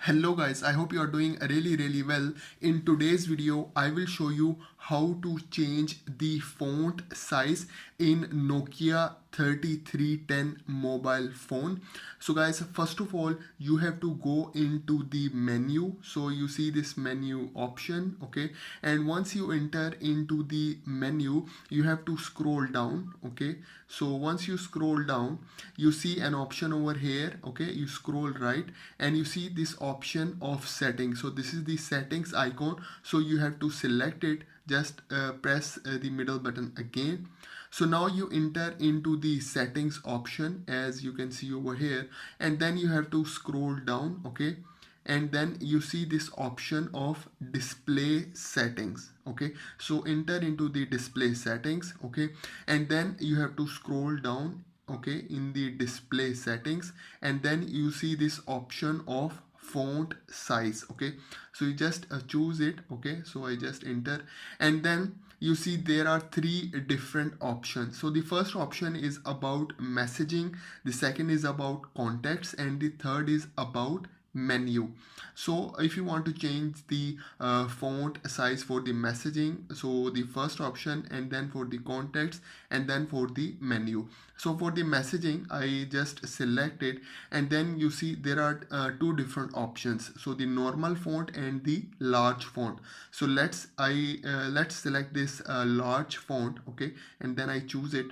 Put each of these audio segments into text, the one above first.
Hello guys, I hope you are doing really well. In today's video, I will show you how to change the font size in Nokia 3310 mobile phone. So guys, first of all, you have to go into the menu. So you see this menu option, okay? And once you enter into the menu, you have to scroll down, okay? So once you scroll down, you see an option over here, okay? You scroll right and you see this option of settings. So this is the settings icon. So you have to select it. Just press the middle button again. So now you enter into the settings option, as you can see over here, and then you have to scroll down, okay? And then you see this option of display settings, okay? So enter into the display settings, okay? And then you have to scroll down, okay, in the display settings, and then you see this option of font size, okay? So you just choose it, okay? So I just enter, and then you see there are three different options. So the first option is about messaging, the second is about contacts, and the third is about menu. So if you want to change the font size for the messaging, so the first option, and then for the contacts, and then for the menu. So for the messaging, I just select it, and then you see there are two different options. So the normal font and the large font. So let's select this large font, okay, and then I choose it.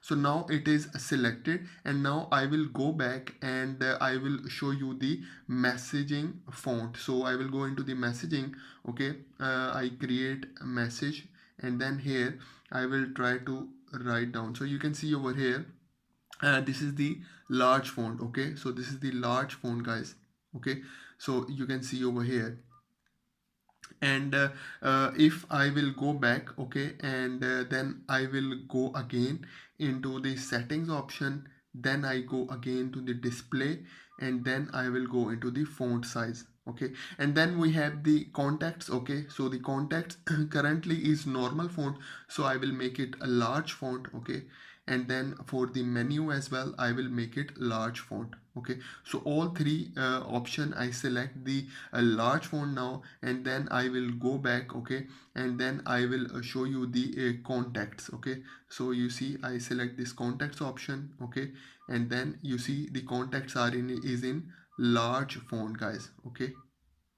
So now it is selected, and now I will go back and I will show you the messaging font. So I will go into the messaging, okay? I create a message, and then here I will try to write down. So you can see over here, this is the large font, okay? So this is the large font, guys, okay? So you can see over here, and if I will go back, okay, and then I will go again into the settings option, then I go again to the display, and then I will go into the font size, okay? And then we have the contacts, okay? So the contacts currently is normal font, so I will make it a large font, okay? And then for the menu as well, I will make it large font, okay? So all three option, I select the large font now, and then I will go back, okay? And then I will show you the contacts, okay? So you see I select this contacts option, okay? And then you see the contacts are in large font, guys, okay?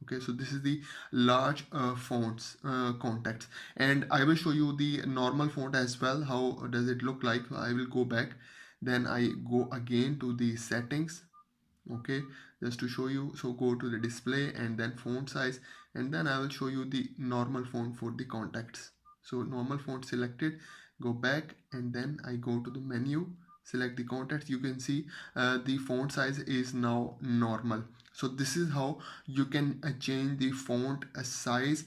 Okay, so this is the large fonts contacts, and I will show you the normal font as well. How does it look like? I will go back, then I go again to the settings, okay, just to show you. So go to the display and then font size, and then I will show you the normal font for the contacts. So normal font selected, go back, and then I go to the menu, select the contacts. You can see the font size is now normal. So this is how you can change the font size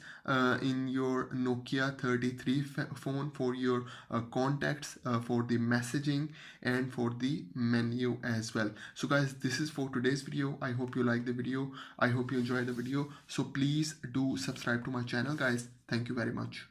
in your Nokia 33 phone, for your contacts, for the messaging, and for the menu as well. So guys, this is for today's video. I hope you like the video. I hope you enjoy the video. So please do subscribe to my channel, guys. Thank you very much.